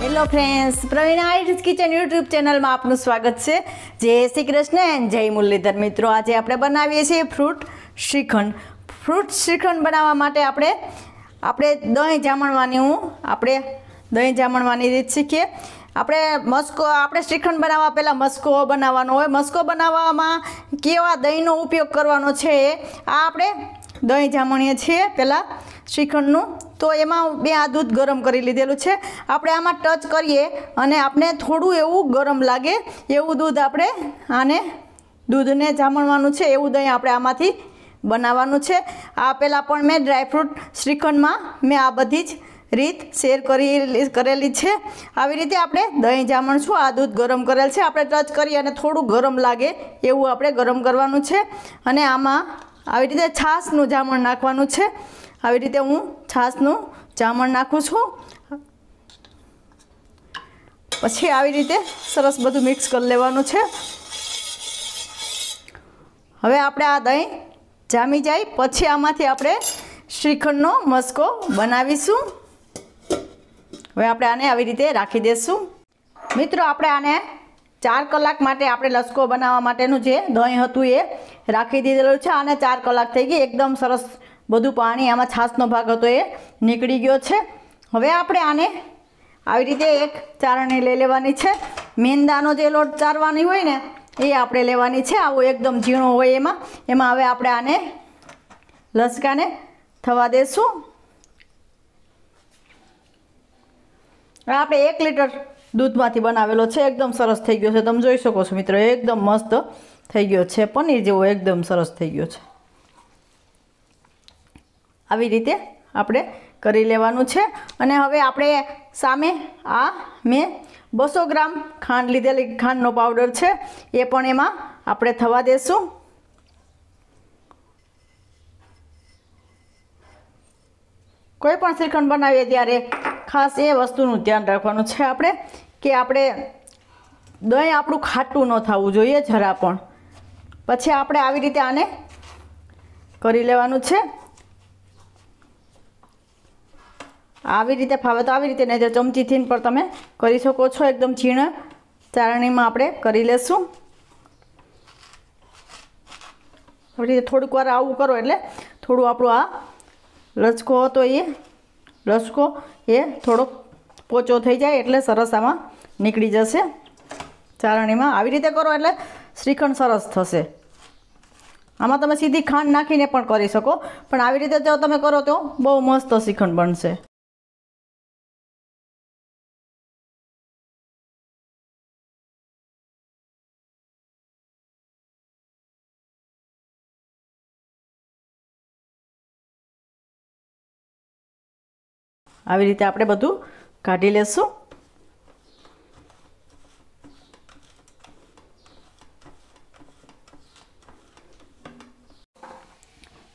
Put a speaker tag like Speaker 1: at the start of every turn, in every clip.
Speaker 1: Hello friends, प्रवीणा kitchen YouTube channel में आपનું સ્વાગત છે। जय श्री कृष्ण एंड जय मुरलीधर। मित्रों, आज આપણે બનાવીએ છીએ ફ્રૂટ શ્રીખંડ। ફ્રૂટ શ્રીખંડ બનાવવા માટે આપણે દહીં જામણવાની રીત શીખીએ। આપણે શ્રીખંડ બનાવવા પહેલાં મસ્કો બનાવવાનો હોય। મસ્કો બનાવવામાં કેવા દહીંનો ઉપયોગ કરવાનો છે આ આપણે દહીં જામણીએ છીએ પહેલાં શ્રીખંડનું। તો એમાં બે આ દૂધ ગરમ કરી લીધેલું છે। આપણે આમાં ટચ કરીએ અને આપણે થોડું એવું ગરમ લાગે એવું દૂધ આપણે દૂધને જામણવાનું છે। એવું દહીં આપણે આમાંથી બનાવવાનું છે। આ પહેલાં પણ મેં ડ્રાયફ્રૂટ શ્રીખંડમાં મેં આ બધી જ રીત શેર કરેલી છે। આવી રીતે આપણે દહીં જામણશું। આ દૂધ ગરમ કરેલ છે, આપણે ટચ કરીએ અને થોડું ગરમ લાગે એવું આપણે ગરમ કરવાનું છે। અને આમાં આવી રીતે છાશનું જામણ નાખવાનું છે। આવી રીતે હું છાશનું જામણ નાખું છું। પછી આવી રીતે સરસ બધું મિક્સ કરી લેવાનું છે। હવે આપણે આ દહીં જામી જાય પછી આમાંથી આપણે શ્રીખંડનો મસ્કો બનાવીશું। હવે આપણે આને આવી રીતે રાખી દઈશું। મિત્રો, આપણે આને 4 કલાક માટે આપણે લસકો બનાવવા માટેનું જે દહીં હતું એ રાખી દીધેલું છે। આને 4 કલાક થઈ ગઈ। એકદમ સરસ બધું પાણી આમાં છાશનો ભાગ હતો એ નીકળી ગયો છે। હવે આપણે આને આવી રીતે એક ચાળણી લઈ લેવાની છે। મેંદાનો જે લોટ ચારવાની હોય ને એ આપણે લેવાની છે। આવો એકદમ ઝીણો હોય એમાં હવે આપણે આને લસકાને થવા દેશું। આપણે 1 લીટર દૂધમાંથી બનાવેલો છે। એકદમ સરસ થઈ ગયો છે, તમે જોઈ શકો છો મિત્રો। એકદમ મસ્ત થઈ ગયો છે, પનીર જેવો એકદમ સરસ થઈ ગયો છે। આવી રીતે આપણે કરી લેવાનું છે। અને હવે આપણે સામે આ મેં 200 ગ્રામ ખાંડ લીધેલી, ખાંડનો પાવડર છે એ પણ એમાં આપણે થવા દેશું। કોઈ પણ શ્રીખંડ બનાવીએ ત્યારે ખાસ એ વસ્તુનું ધ્યાન રાખવાનું છે આપણે કે આપણે દહીં આપણું ખાટું ન થવું જોઈએ જરા પણ। પછી આપણે આવી રીતે આને કરી લેવાનું છે। આવી રીતે ફાવે તો આવી રીતે, નહીં તો ચમચીથી પણ તમે કરી શકો છો। એકદમ ઝીણા ચાળણીમાં આપણે કરી લેશું। આવી રીતે થોડીક વાર આવું કરો એટલે થોડું આપણું આ લચકો હતો લચકો એ થોડોક પોચો થઈ જાય એટલે સરસ આમાં નીકળી જશે ચાળણીમાં। આવી રીતે કરો એટલે શ્રીખંડ સરસ થશે। આમાં તમે સીધી ખાંડ નાખીને પણ કરી શકો, પણ આવી રીતે જો તમે કરો તો બહુ મસ્ત શ્રીખંડ બનશે। આવી રીતે આપણે બધું કાઢી લેશું।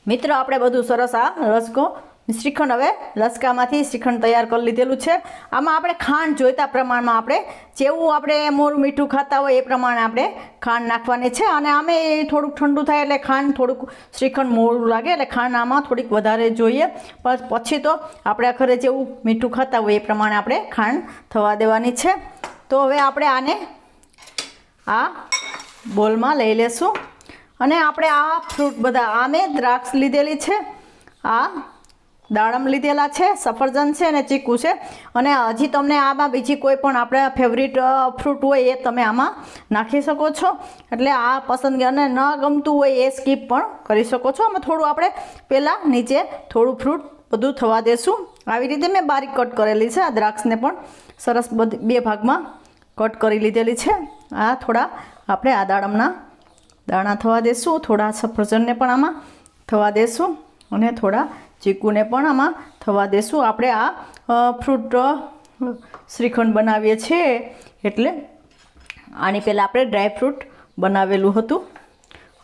Speaker 1: મિત્રો, આપણે બધું સરસ આ લસકો શ્રીખંડ હવે લસકામાંથી શ્રીખંડ તૈયાર કરી લીધેલું છે। આમાં આપણે ખાંડ જોઈતા પ્રમાણમાં આપણે જેવું આપણે મોરું મીઠું ખાતા હોય એ પ્રમાણે આપણે ખાંડ નાખવાની છે। અને આમે થોડુંક ઠંડુ થાય એટલે ખાંડ થોડુંક શ્રીખંડ મોરું લાગે એટલે ખાંડ આમાં થોડીક વધારે જોઈએ। પણ પછી તો આપણે આખરે જેવું મીઠું ખાતા હોય એ પ્રમાણે આપણે ખાંડ થવા દેવાની છે। તો હવે આપણે આને આ બોલમાં લઈ લેશું। અને આપણે આ ફ્રૂટ બધા આમે દ્રાક્ષ લીધેલી છે, આ દાડમ લીધેલા છે, સફરજન છે અને ચીકુ છે। અને હજી તમને આમાં બીજી કોઈ પણ આપણે ફેવરિટ ફ્રૂટ હોય એ તમે આમાં નાખી શકો છો। એટલે આ પસંદગી, અને ન ગમતું હોય એ સ્કીપ પણ કરી શકો છો। આમાં થોડું આપણે પહેલાં નીચે થોડું ફ્રૂટ બધું થવા દેશું। આવી રીતે મેં બારીક કટ કરેલી છે। આ દ્રાક્ષને પણ સરસ બે ભાગમાં કટ કરી લીધેલી છે। આ થોડા આપણે આ દાડમના દાણા થવા દેશું, થોડા સફરજનને પણ આમાં થવા દેશું અને થોડા ચીકુને પણ આમાં થવા દેશું। આપણે આ ફ્રૂટ શ્રીખંડ બનાવીએ છીએ એટલે આની પહેલાં આપણે ડ્રાયફ્રૂટ બનાવેલું હતું।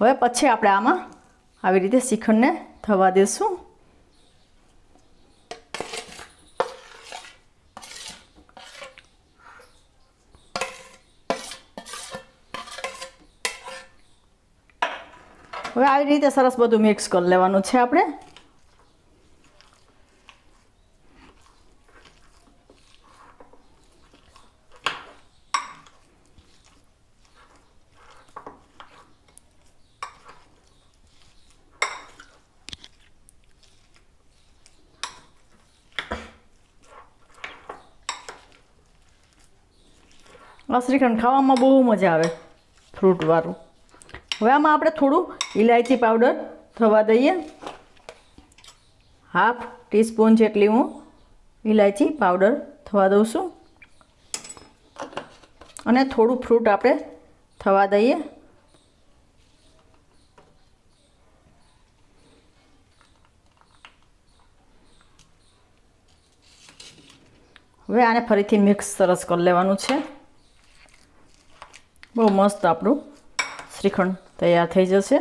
Speaker 1: હવે પછી આપણે આમાં આવી રીતે શ્રીખંડને થવા દેશું। હવે આવી રીતે સરસ બધું મિક્સ કરી લેવાનું છે આપણે। આ શ્રીખંડ ખાવામાં બહુ મજા આવે ફ્રૂટવાળું. હવે આમાં આપણે થોડું ઇલાયચી પાવડર થવા દઈએ. 1/2 ટીસ્પૂન જેટલી હું ઇલાયચી પાવડર થવા દઉં છું. અને થોડું ફ્રૂટ આપણે થવા દઈએ. હવે આને ફરીથી મિક્સ સરસ કરી લેવાનું છે. બહુ મસ્ત આપણું શ્રીખંડ તૈયાર થઈ જશે.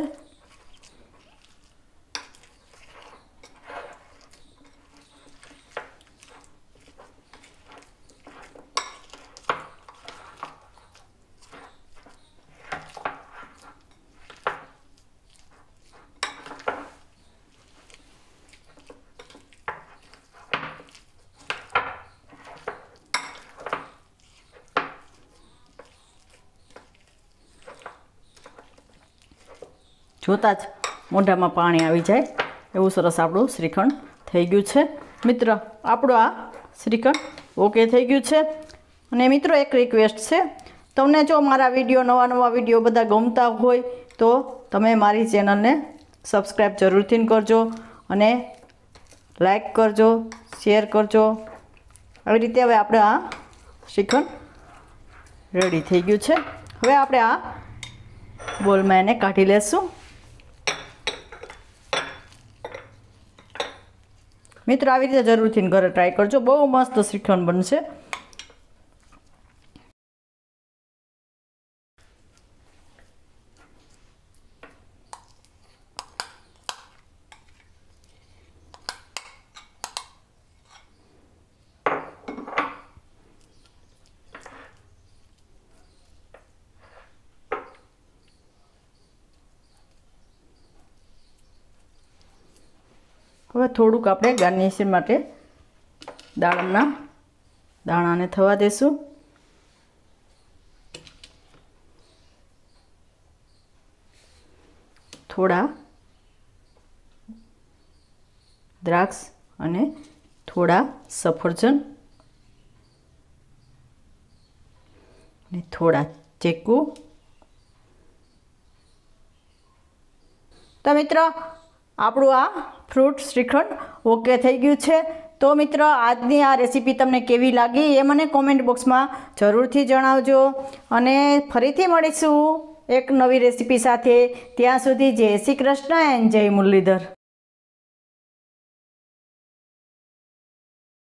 Speaker 1: જોતાં જ મોઢામાં પાણી આવી જાય એવું સરસ આપણું શ્રીખંડ થઈ ગયું છે. મિત્ર આપણું આ શ્રીખંડ ઓકે થઈ ગયું છે. અને મિત્રો એક રિક્વેસ્ટ છે, તમને જો મારા વિડીયો નવા વિડીયો બધા ગમતા હોય તો તમે મારી ચેનલને સબસ્ક્રાઈબ જરૂરથી કરજો અને લાઈક કરજો, શેર કરજો. આવી રીતે હવે આપણે આ શ્રીખંડ રેડી થઈ ગયું છે. હવે આપણે આ બોલમાં એને કાઢી લેશું. મિત્રો આવી રીતે જરૂરથી ઘરે ટ્રાય કરજો, બહુ મસ્ત શ્રીખંડ બનશે. હવે થોડુંક આપણે ગાર્નિશિંગ માટે દાડમના દાણાને થવા દેશું. થોડા દ્રાક્ષ અને થોડા સફરજન અને થોડા ચીકુ. તો મિત્રો આપણું આ ફ્રૂટ શ્રીખંડ ઓકે થઈ ગયું છે. તો મિત્રો આજની આ રેસીપી તમને કેવી લાગી એ મને કોમેન્ટ બોક્સમાં જરૂરથી જણાવજો. અને ફરીથી મળીશું એક નવી રેસીપી સાથે. ત્યાં સુધી જય શ્રી કૃષ્ણ એન્ડ જય મુરલીધર.